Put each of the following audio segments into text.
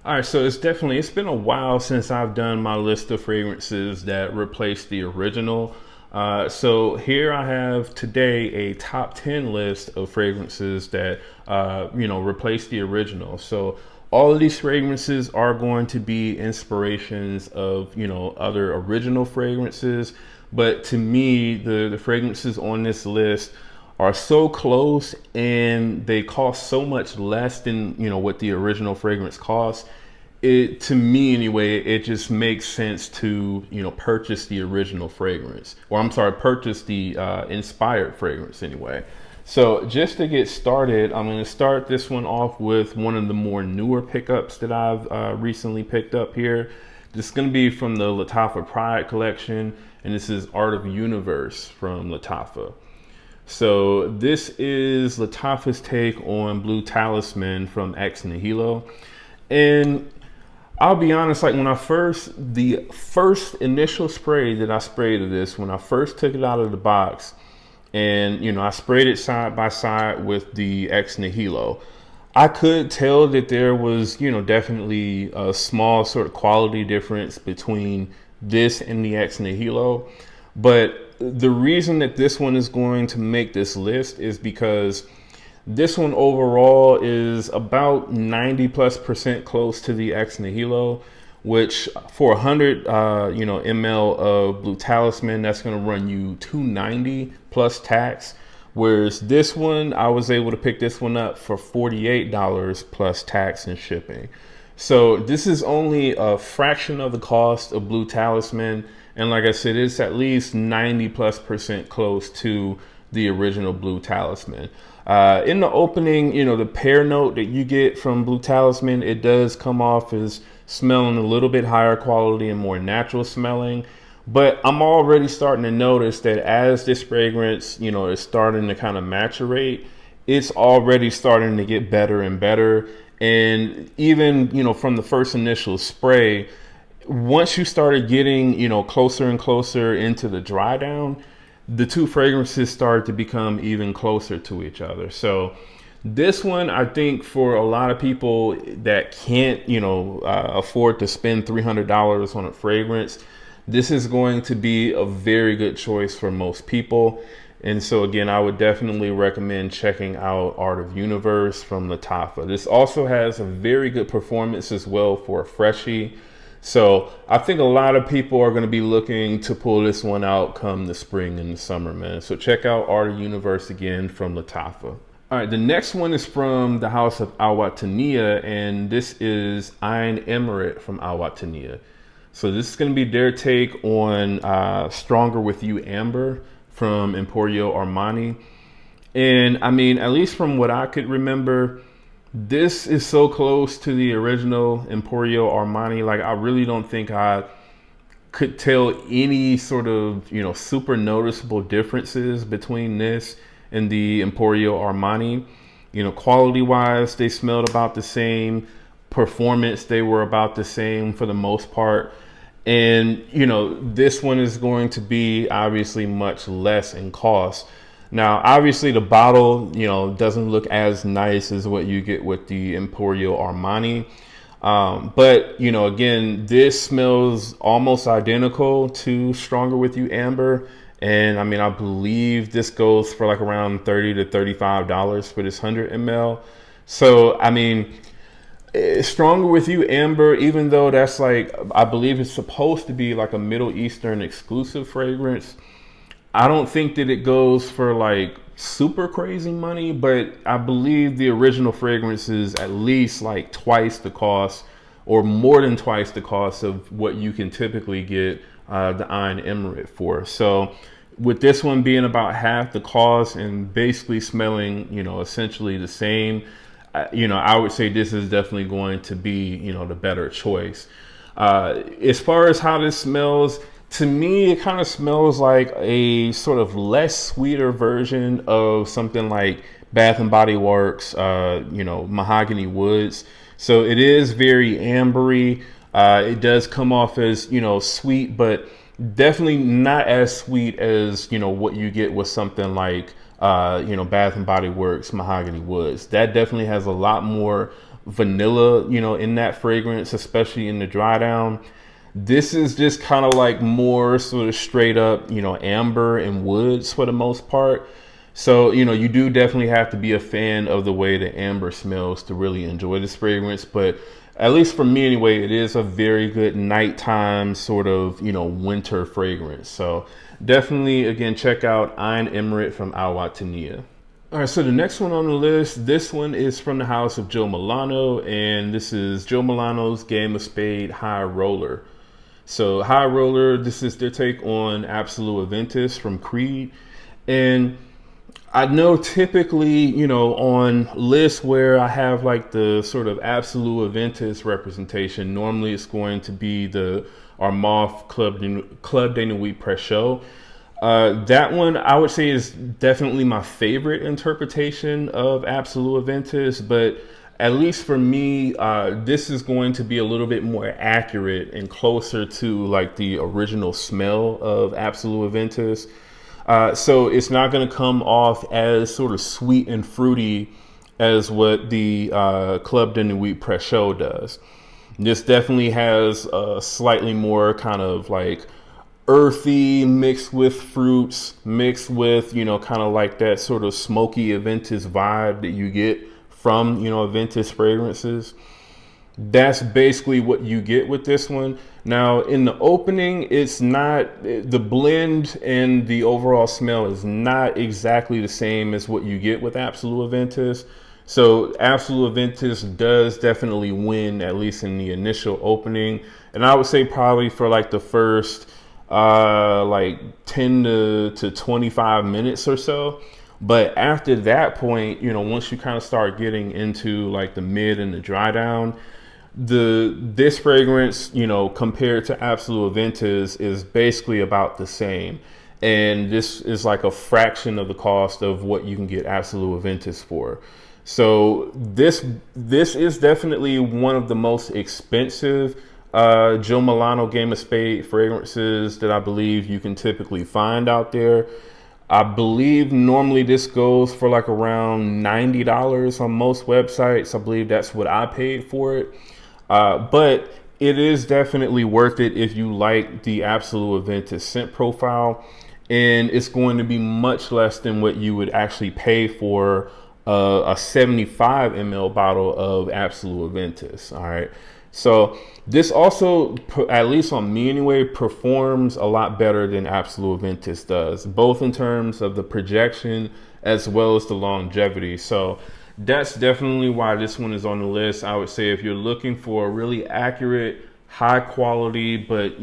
All right, so it's been a while since I've done my list of fragrances that replace the original. So here I have today a top 10 list of fragrances that replace the original. So all of these fragrances are going to be inspirations of other original fragrances, but to me the fragrances on this list are so close and they cost so much less than what the original fragrance costs. It, to me anyway, it just makes sense to purchase the original fragrance, or I'm sorry, purchase the inspired fragrance anyway. So just to get started, I'm going to start this one off with one of the more newer pickups that I've recently picked up here. This is going to be from the Lattafa Pride collection, and this is Art of Universe from Lattafa. So this is Lattafa's take on Blue Talisman from Ex Nihilo. And I'll be honest, like the first initial spray that I sprayed of this, when I first took it out of the box, and I sprayed it side by side with the Ex Nihilo, I could tell that there was definitely a small sort of quality difference between this and the Ex Nihilo. But the reason that this one is going to make this list is because this one overall is about 90+% close to the Ex Nihilo, which for 100 ml of Blue Talisman, that's going to run you $290 plus tax. Whereas this one, I was able to pick this one up for $48 plus tax and shipping. So this is only a fraction of the cost of Blue Talisman. And like I said, it's at least 90+% close to the original Blue Talisman. In the opening, the pear note that you get from Blue Talisman, it does come off as smelling a little bit higher quality and more natural smelling. But I'm already starting to notice that as this fragrance, is starting to kind of maturate, it's already starting to get better and better. And even, from the first initial spray, once you started getting, closer and closer into the dry down, the two fragrances started to become even closer to each other. So this one, I think for a lot of people that can't, afford to spend $300 on a fragrance, this is going to be a very good choice for most people. And so again, I would definitely recommend checking out Art of Universe from Lattafa. This also has a very good performance as well for a freshie. So I think a lot of people are going to be looking to pull this one out come the spring and the summer, man. So check out Art of Universe again from Lattafa. All right, the next one is from the house of Awatania, and this is Ain Emerat from Awatania. So this is going to be their take on Stronger With You Amber from Emporio Armani. And I mean, at least from what I could remember, this is so close to the original Emporio Armani. Like, I really don't think I could tell any sort of, super noticeable differences between this and the Emporio Armani. Quality wise, they smelled about the same. Performance, they were about the same for the most part. And, this one is going to be obviously much less in cost. Now, obviously the bottle, doesn't look as nice as what you get with the Emporio Armani. But, again, this smells almost identical to Stronger With You Amber. And I mean, I believe this goes for like around $30 to $35 for this 100 ml. So, I mean, Stronger With You Amber, even though that's like, I believe it's supposed to be like a Middle Eastern exclusive fragrance, I don't think that it goes for like super crazy money, but I believe the original fragrance is at least like twice the cost or more than twice the cost of what you can typically get the Ain Emerat for. So with this one being about half the cost and basically smelling, essentially the same, I would say this is definitely going to be, the better choice. As far as how this smells, to me, it kind of smells like a sort of less sweeter version of something like Bath and Body Works, Mahogany Woods. So it is very ambery. It does come off as, sweet, but definitely not as sweet as, what you get with something like, Bath and Body Works Mahogany Woods. That definitely has a lot more vanilla, in that fragrance, especially in the dry down. This is just kind of like more sort of straight up, amber and woods for the most part. So, you do definitely have to be a fan of the way the amber smells to really enjoy this fragrance. But at least for me anyway, it is a very good nighttime sort of, winter fragrance. So definitely, again, check out Ain Emerat from Awatania. All right, so the next one on the list, this one is from the house of Joe Milano, and this is Joe Milano's Game of Spade High Roller. So High Roller, this is their take on Absolute Aventus from Creed. And I know typically, on lists where I have like the sort of Absolute Aventus representation, normally it's going to be the Armagh Club de Nuit Préchaud. That one I would say is definitely my favorite interpretation of Absolute Aventus, but at least for me, this is going to be a little bit more accurate and closer to like the original smell of Absolute Aventus. So it's not going to come off as sort of sweet and fruity as what the Club de Nuit Préchaud does. This definitely has a slightly more kind of like earthy, mixed with fruits, mixed with, kind of like that sort of smoky Aventus vibe that you get from, Aventus fragrances. That's basically what you get with this one. Now in the opening, it's not, the blend and the overall smell is not exactly the same as what you get with Absolute Aventus. So Absolute Aventus does definitely win, at least in the initial opening. And I would say probably for like the first like 10 to 25 minutes or so. But after that point, once you kind of start getting into like the mid and the dry down, this fragrance, compared to Absolute Aventus is basically about the same. And this is like a fraction of the cost of what you can get Absolute Aventus for. So this is definitely one of the most expensive Joe Milano Game of Spade fragrances that I believe you can typically find out there. I believe normally this goes for like around $90 on most websites. I believe that's what I paid for it. But it is definitely worth it if you like the Absolute Aventus scent profile, and it's going to be much less than what you would actually pay for a 75 ml bottle of Absolute Aventus. All right. So this also, at least on me anyway, performs a lot better than Absolute Aventus does, both in terms of the projection as well as the longevity. So that's definitely why this one is on the list. I would say if you're looking for a really accurate, high quality, but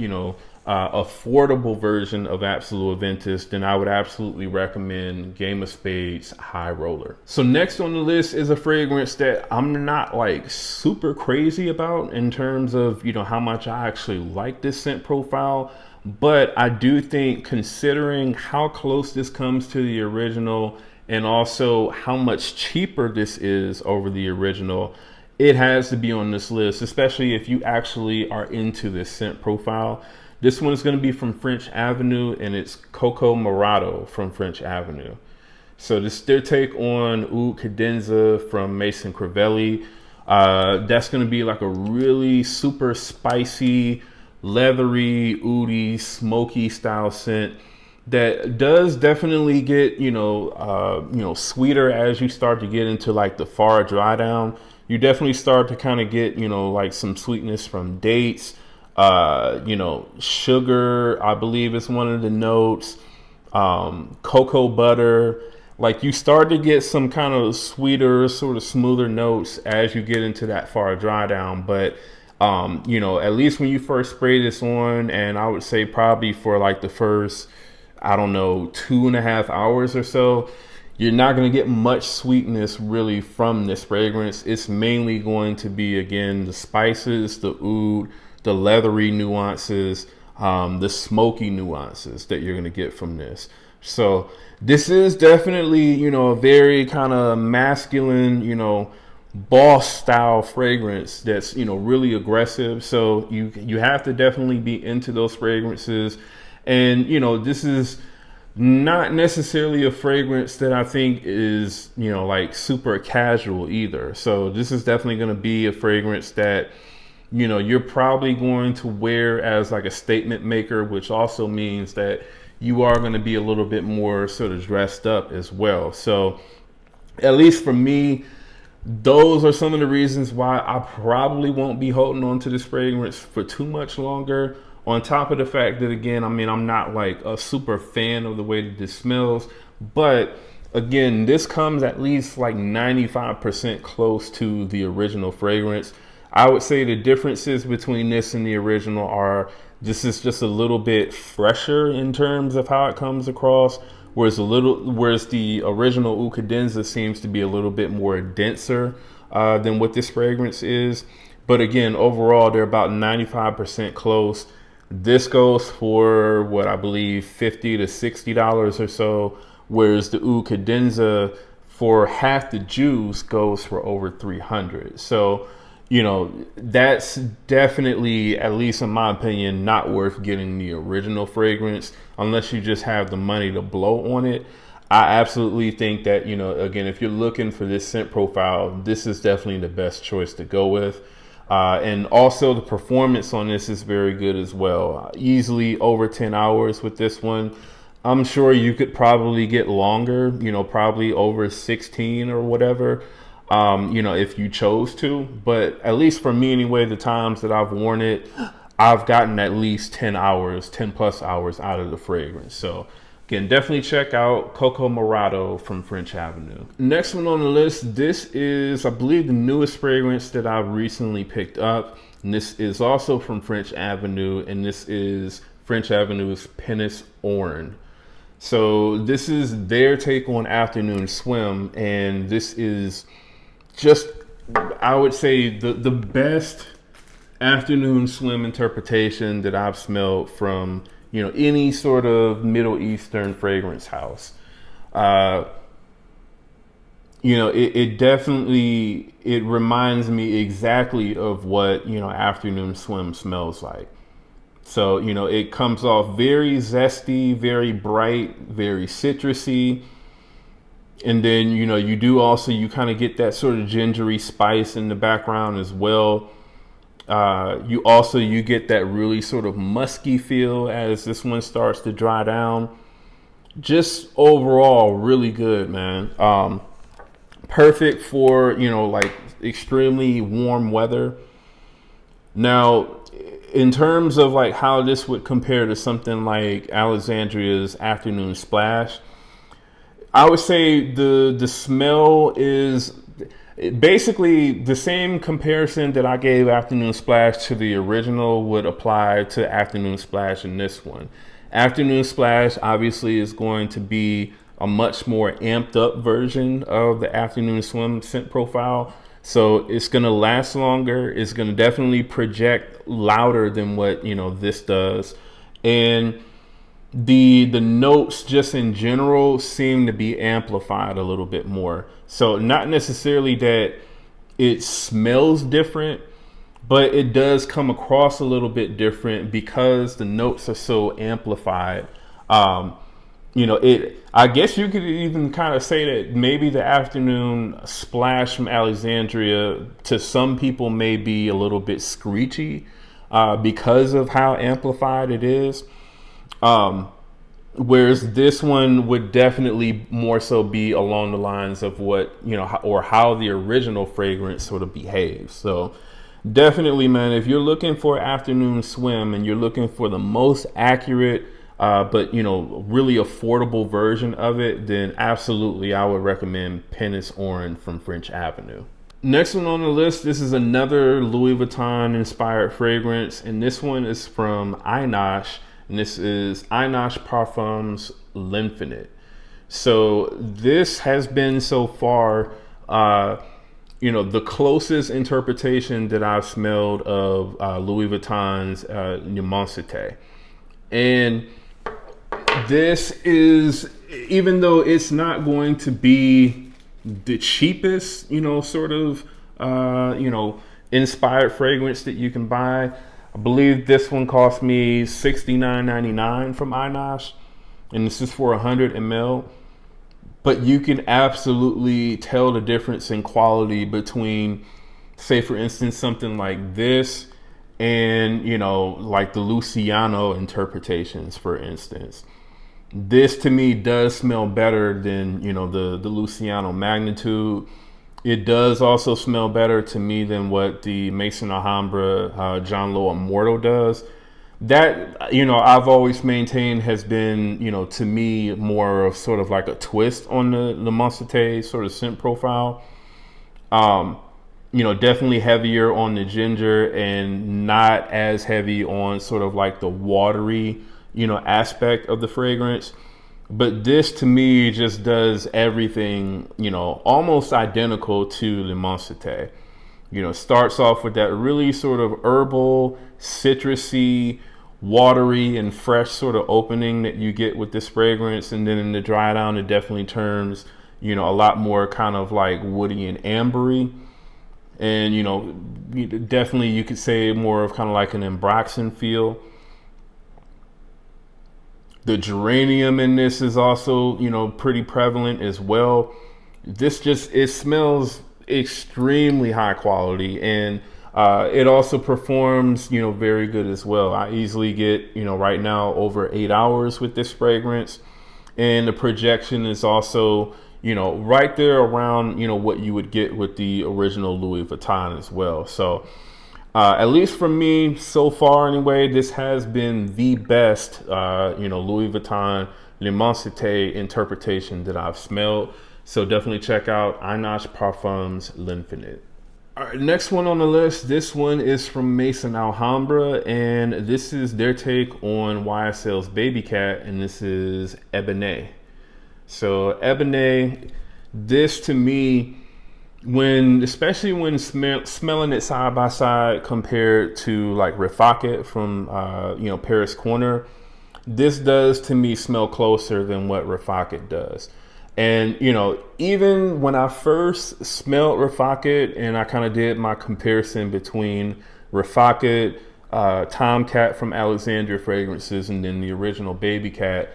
affordable version of Absolute Aventus, then I would absolutely recommend Game of Spades High Roller. So next on the list is a fragrance that I'm not like super crazy about in terms of, how much I actually like this scent profile. But I do think, considering how close this comes to the original and also how much cheaper this is over the original, it has to be on this list, especially if you actually are into this scent profile. This one is going to be from French Avenue, and it's Coco Morado from French Avenue. So this is their take on Oud Cadenza from Mason Crivelli. That's going to be like a really super spicy, leathery, oudy, smoky style scent that does definitely get, sweeter as you start to get into like the far dry down. You definitely start to kind of get, like some sweetness from dates. Sugar, I believe is one of the notes, cocoa butter. Like you start to get some kind of sweeter, sort of smoother notes as you get into that far dry down. But, at least when you first spray this on, and I would say probably for like the first, 2.5 hours or so, you're not going to get much sweetness really from this fragrance. It's mainly going to be, again, the spices, the oud, the leathery nuances, the smoky nuances that you're going to get from this. So this is definitely, a very kind of masculine, boss style fragrance that's, really aggressive. So you have to definitely be into those fragrances. And, this is not necessarily a fragrance that I think is, like super casual either. So this is definitely going to be a fragrance that, you're probably going to wear as like a statement maker, which also means that you are going to be a little bit more sort of dressed up as well. So at least for me, those are some of the reasons why I probably won't be holding on to this fragrance for too much longer. On top of the fact that, again, I mean, I'm not like a super fan of the way that this smells, but again, this comes at least like 95% close to the original fragrance. I would say the differences between this and the original are this is just a little bit fresher in terms of how it comes across, whereas the original Oud Cadenza seems to be a little bit more denser than what this fragrance is. But again, overall, they're about 95% close. This goes for what I believe $50 to $60 or so, whereas the Oud Cadenza for half the juice goes for over $300. So, that's definitely, at least in my opinion, not worth getting the original fragrance unless you just have the money to blow on it. I absolutely think that, again, if you're looking for this scent profile, this is definitely the best choice to go with. And also the performance on this is very good as well. Easily over 10 hours with this one. I'm sure you could probably get longer, probably over 16 or whatever, if you chose to. But at least for me anyway, the times that I've worn it, I've gotten at least 10 plus hours out of the fragrance. So again, definitely check out Coco Morado from French Avenue. Next one on the list, this is, I believe, the newest fragrance that I've recently picked up. And this is also from French Avenue, and this is French Avenue's Pinnace Oryn. So this is their take on Afternoon Swim, and this is just, I would say, the best Afternoon Swim interpretation that I've smelled from any sort of Middle Eastern fragrance house. It definitely, it reminds me exactly of what, Afternoon Swim smells like. So, it comes off very zesty, very bright, very citrusy. And then, you kind of get that sort of gingery spice in the background as well. You get that really sort of musky feel as this one starts to dry down. Just overall really good, man. Perfect for, like extremely warm weather. Now, in terms of like how this would compare to something like Alexandria's Afternoon Splash, I would say the smell is basically the same comparison that I gave Afternoon Splash to the original would apply to Afternoon Splash in this one. Afternoon Splash obviously is going to be a much more amped up version of the Afternoon Swim scent profile. So it's going to last longer. It's going to definitely project louder than what, this does. And the notes just in general seem to be amplified a little bit more. So not necessarily that it smells different, but it does come across a little bit different because the notes are so amplified. I guess you could even kind of say that maybe the Afternoon Splash from Alexandria to some people may be a little bit screechy because of how amplified it is. Whereas this one would definitely more so be along the lines of what, or how the original fragrance sort of behaves. So definitely, man, if you're looking for Afternoon Swim and you're looking for the most accurate, but really affordable version of it, then absolutely I would recommend Pinnace Oryn from French Avenue. Next one on the list, this is another Louis Vuitton inspired fragrance, and this one is from Ain Emerat, and this is Ain Emerat Parfums L'Infinite. So this has been so far, the closest interpretation that I've smelled of Louis Vuitton's Numancité. And this is, even though it's not going to be the cheapest, inspired fragrance that you can buy, I believe this one cost me $69.99 from Ain Emerat. and this is for 100 ml. But you can absolutely tell the difference in quality between, say for instance, something like this and, you know, like the Luciano interpretations, for instance. This to me does smell better than, you know, the Luciano Magnitude. It does also smell better to me than what the Maison Alhambra John Lowe Morado does. That, you know, I've always maintained has been, you know, to me more of sort of like a twist on the L'Immensité sort of scent profile. You know, definitely heavier on the ginger and not as heavy on sort of like the watery, you know, aspect of the fragrance. But this to me just does everything, you know, almost identical to L'Immensité. You know, starts off with that really sort of herbal, citrusy, watery, and fresh sort of opening that you get with this fragrance. And then in the dry down, it definitely turns, you know, a lot more kind of like woody and ambery. And, you know, definitely you could say more of kind of like an Ambroxan feel. The geranium in this is also, you know, pretty prevalent as well. This just, it smells extremely high quality, and it also performs, you know, very good as well. I easily get, you know, right now over 8 hours with this fragrance, and the projection is also, you know, right there around, you know, what you would get with the original Louis Vuitton as well. So at least for me so far anyway, this has been the best, you know, Louis Vuitton L'Immensité interpretation that I've smelled. So definitely check out Ain Parfums L'Infinite. All right, next one on the list. This one is from Maison Alhambra, and this is their take on YSL's Baby Cat, and this is Ebene. So Ebene, this to me, especially when smelling it side by side compared to like Rafaqat from you know, Paris Corner, this does to me smell closer than what Rafaqat does. And, you know, even when I first smelled Rafaqat and I kind of did my comparison between Rafaqat, Tomcat from Alexandria Fragrances, and then the original Baby Cat,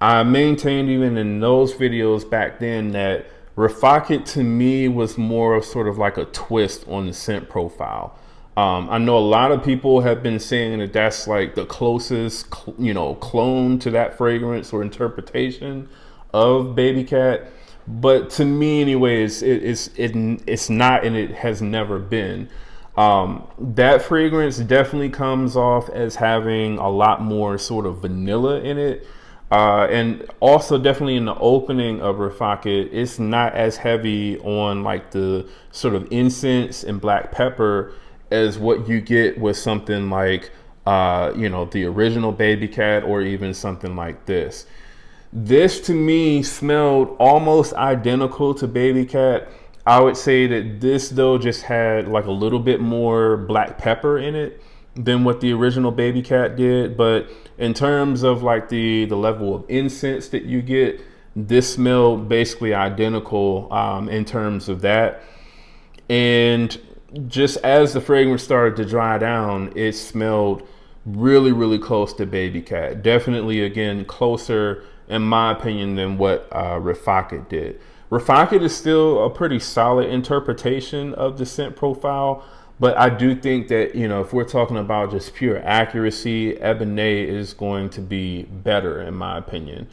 I maintained even in those videos back then that Rafaqat to me was more of sort of like a twist on the scent profile. I know a lot of people have been saying that that's like the closest, you know, clone to that fragrance or interpretation of Baby Cat, but to me anyways, it's not, and it has never been. That fragrance definitely comes off as having a lot more sort of vanilla in it, and also definitely in the opening of Rafaqat, it's not as heavy on like the sort of incense and black pepper as what you get with something like you know, the original Baby Cat, or even something like this. This to me smelled almost identical to Baby Cat. I would say that this though just had like a little bit more black pepper in it than what the original Baby Cat did. But in terms of like the level of incense that you get, this smelled basically identical in terms of that. And just as the fragrance started to dry down, it smelled really, really close to Baby Cat. Definitely, again, closer in my opinion than what Rafaqat did. Rafaqat is still a pretty solid interpretation of the scent profile, but I do think that, you know, if we're talking about just pure accuracy, Ebene is going to be better in my opinion.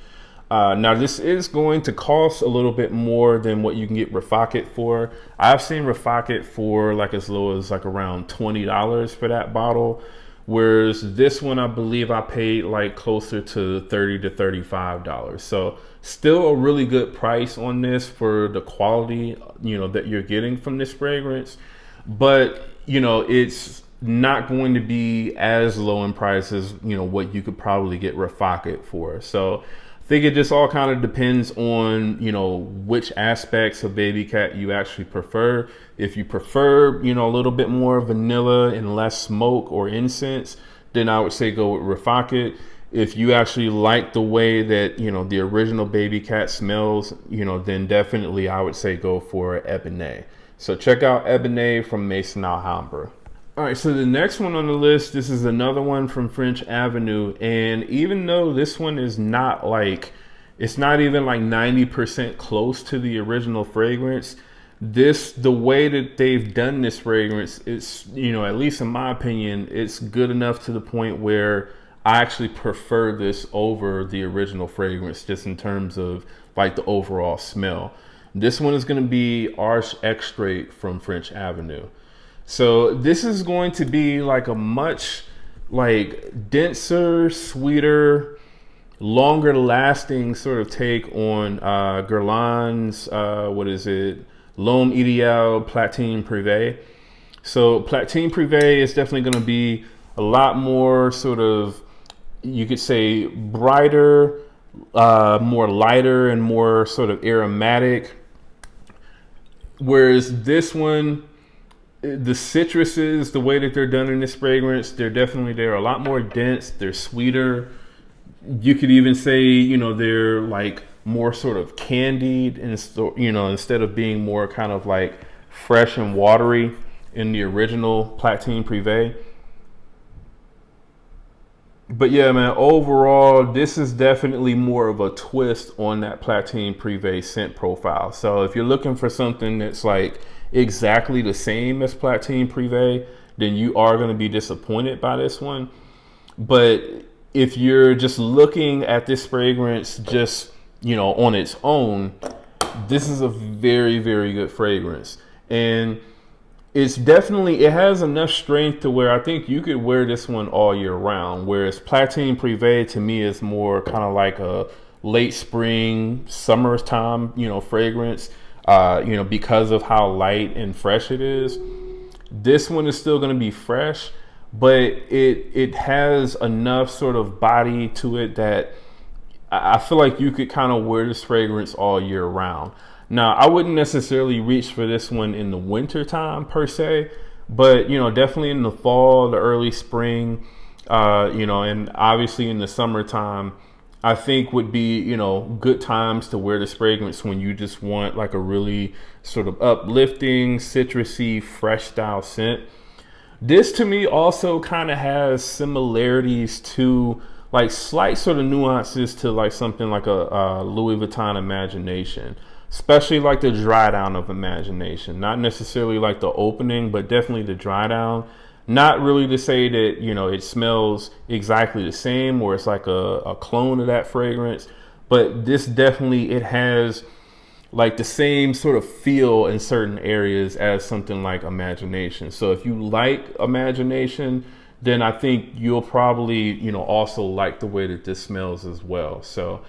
Now this is going to cost a little bit more than what you can get Rafaqat for. I've seen Rafaqat for like as low as like around $20 for that bottle. Whereas this one, I believe I paid like closer to $30 to $35. So still a really good price on this for the quality, you know, that you're getting from this fragrance. But, you know, it's not going to be as low in price as, you know, what you could probably get Rafaqat for. So I think it just all kind of depends on, you know, which aspects of Baby Cat you actually prefer. If you prefer, you know, a little bit more vanilla and less smoke or incense, then I would say go with Rafaqat. If you actually like the way that, you know, the original Baby Cat smells, you know, then definitely I would say go for Ebene. So check out Ebene from Maison Alhambra. All right, so the next one on the list, this is another one from French Avenue. And even though this one is not like, it's not even like 90% close to the original fragrance, the way that they've done this fragrance, it's, at least in my opinion, it's good enough to the point where I actually prefer this over the original fragrance, just in terms of like the overall smell. This one is going to be Arsh Extrait from French Avenue. So this is going to be like a much like denser, sweeter, longer lasting sort of take on Guerlain's, what is it? L'Homme Ideal Platine Privé. So Platine Privé is definitely going to be a lot more sort of, you could say, brighter, more lighter, and more sort of aromatic. Whereas this one, the citruses, the way that they're done in this fragrance, they're a lot more dense. They're sweeter. You could even say, they're like more sort of candied, and instead of being more kind of like fresh and watery in the original Platine Privé. But yeah, man, overall, this is definitely more of a twist on that Platine Privé scent profile. So if you're looking for something that's like exactly the same as Platine Privé, then you are going to be disappointed by this one. But if you're just looking at this fragrance just, on its own, this is a very, very good fragrance. And it has enough strength to where I think you could wear this one all year round. Whereas Platine Privé to me is more kind of like a late spring, summertime, fragrance, because of how light and fresh it is. This one is still going to be fresh, but it has enough sort of body to it that I feel like you could kind of wear this fragrance all year round. Now, I wouldn't necessarily reach for this one in the winter time per se, but, definitely in the fall, the early spring, and obviously in the summertime, I think would be, good times to wear this fragrance when you just want like a really sort of uplifting, citrusy, fresh style scent. This to me also kind of has similarities to like slight sort of nuances to like something like a Louis Vuitton Imagination. Especially like the dry down of Imagination, not necessarily like the opening, but definitely the dry down. Not really to say that, it smells exactly the same or it's like a clone of that fragrance, but this definitely, it has like the same sort of feel in certain areas as something like Imagination. So if you like Imagination, then I think you'll probably, also like the way that this smells as well. So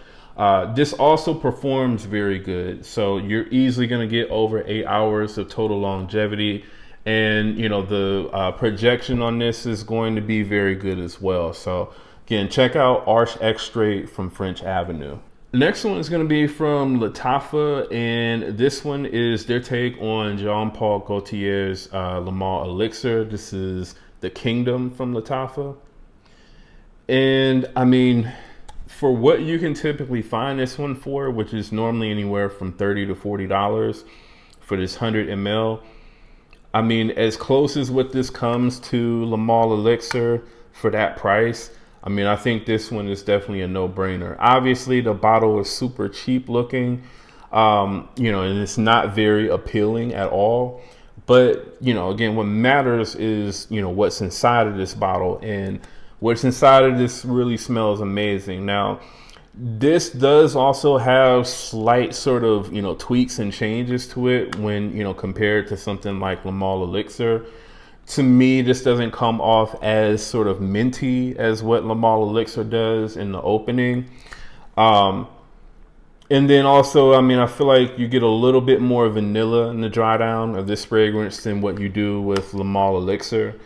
this also performs very good. So you're easily going to get over 8 hours of total longevity. And, the projection on this is going to be very good as well. So again, check out Arsh Extrait from French Avenue. Next one is going to be from Lattafa. And this one is their take on Jean-Paul Gaultier's Le Male Elixir. This is the Kingdom from Lattafa. And I mean, for what you can typically find this one for, which is normally anywhere from $30 to $40 for this 100 ml. I mean, as close as what this comes to Le Male Elixir for that price, I mean, I think this one is definitely a no-brainer. Obviously, the bottle is super cheap looking, and it's not very appealing at all. But, again, what matters is, what's inside of this bottle, and what's inside of this really smells amazing. Now, this does also have slight sort of, tweaks and changes to it when, compared to something like Le Male Elixir. To me, this doesn't come off as sort of minty as what Le Male Elixir does in the opening. And then also, I mean, I feel like you get a little bit more vanilla in the dry down of this fragrance than what you do with Le Male Elixir.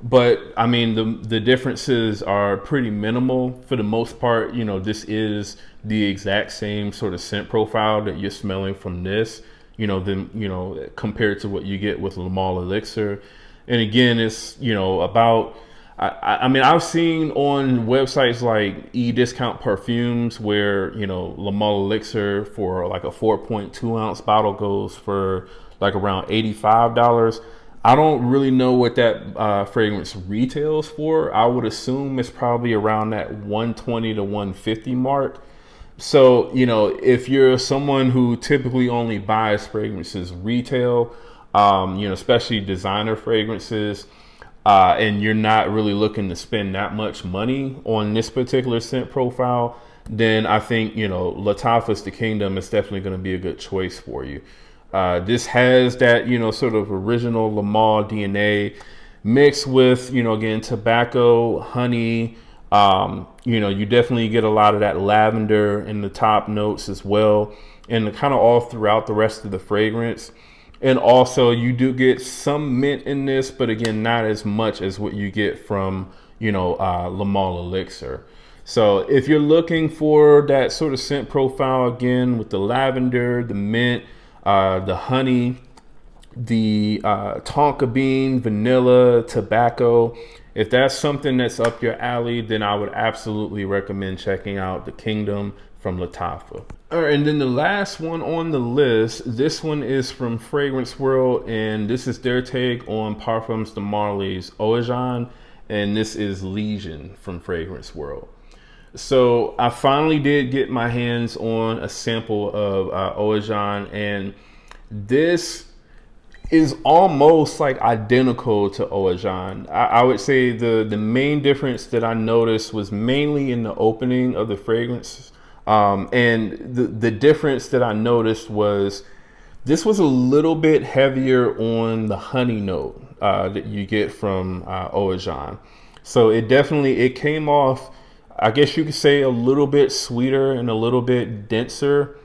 But I mean, the differences are pretty minimal for the most part. This is the exact same sort of scent profile that you're smelling from this, compared to what you get with Le Male Elixir. And again, it's, about, I mean, I've seen on websites like e-discount perfumes where, Le Male Elixir for like a 4.2 ounce bottle goes for like around $85. I don't really know what that fragrance retails for. I would assume it's probably around that 120 to 150 mark. So, you know, if you're someone who typically only buys fragrances retail, you know, especially designer fragrances, and you're not really looking to spend that much money on this particular scent profile, then I think, you know, Lattafa's The Kingdom is definitely going to be a good choice for you. This has that, you know, sort of original Le Male DNA mixed with, you know, again, tobacco, honey. You know, you definitely get a lot of that lavender in the top notes as well, and kind of all throughout the rest of the fragrance. And also you do get some mint in this, but again, not as much as what you get from, you know, Le Male Elixir. So if you're looking for that sort of scent profile, again, with the lavender, the mint, the honey, the tonka bean, vanilla, tobacco, if that's something that's up your alley, then I would absolutely recommend checking out The Kingdom from Lattafa. All right, and then the last one on the list, this one is from Fragrance World, and this is their take on Parfums de Marly's Oajan, and this is Legion from Fragrance World. So I finally did get my hands on a sample of Oajan, and this is almost like identical to Oajan. I would say the main difference that I noticed was mainly in the opening of the fragrance. And the difference that I noticed was this was a little bit heavier on the honey note that you get from Oajan. So it came off, I guess you could say, a little bit sweeter and a little bit denser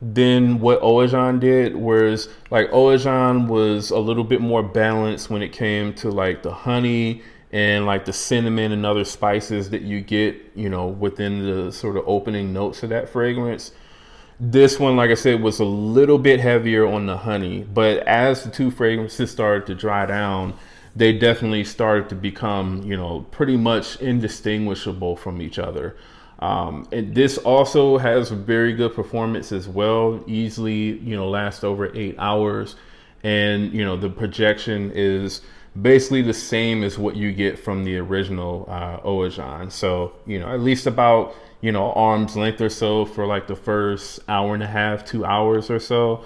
than what Oajan did, whereas like Oajan was a little bit more balanced when it came to like the honey and like the cinnamon and other spices that you get, you know, within the sort of opening notes of that fragrance. This one, like I said, was a little bit heavier on the honey, but as the two fragrances started to dry down, they definitely started to become, you know, pretty much indistinguishable from each other. And this also has very good performance as well, easily, you know, lasts over 8 hours. And, you know, the projection is basically the same as what you get from the original Oajan. So, you know, at least about, you know, arm's length or so for like the first hour and a half, 2 hours or so.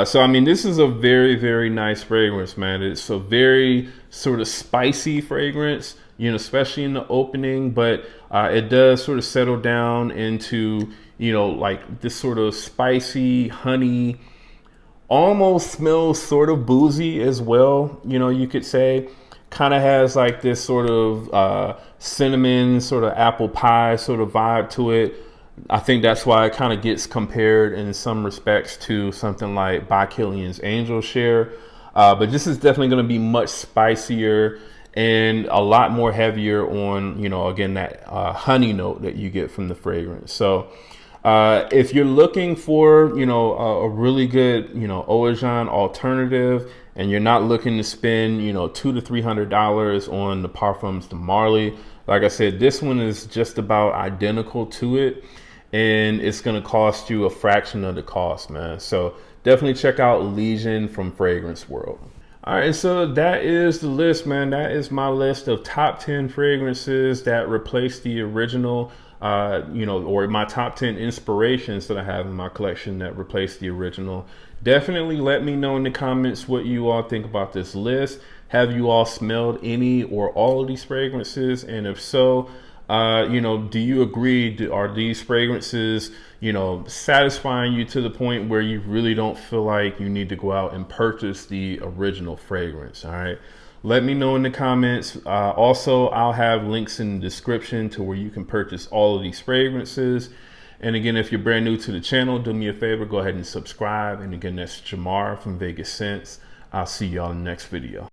So, I mean, this is a very, very nice fragrance, man. It's a very sort of spicy fragrance, you know, especially in the opening, but it does sort of settle down into, you know, like this sort of spicy honey, almost smells sort of boozy as well, you know, you could say. Kind of has like this sort of cinnamon, sort of apple pie sort of vibe to it. I think that's why it kind of gets compared in some respects to something like By Killian's Angel Share. But this is definitely going to be much spicier and a lot more heavier on, you know, again, that honey note that you get from the fragrance. So if you're looking for, you know, a really good, you know, Oajan alternative, and you're not looking to spend, you know, $200 to $300 on the Parfums de Marly, like I said, this one is just about identical to it, and it's going to cost you a fraction of the cost, man. So definitely check out Legion from Fragrance World. All right, so that is the list, man. That is my list of top 10 fragrances that replace the original, you know, or my top 10 inspirations that I have in my collection that replace the original. Definitely let me know in the comments what you all think about this list. Have you all smelled any or all of these fragrances? And if so, you know, do you agree? Are these fragrances, you know, satisfying you to the point where you really don't feel like you need to go out and purchase the original fragrance? All right. Let me know in the comments. Also, I'll have links in the description to where you can purchase all of these fragrances. And again, if you're brand new to the channel, do me a favor, go ahead and subscribe. And again, that's Jamar from Vegas Scents. I'll see y'all in the next video.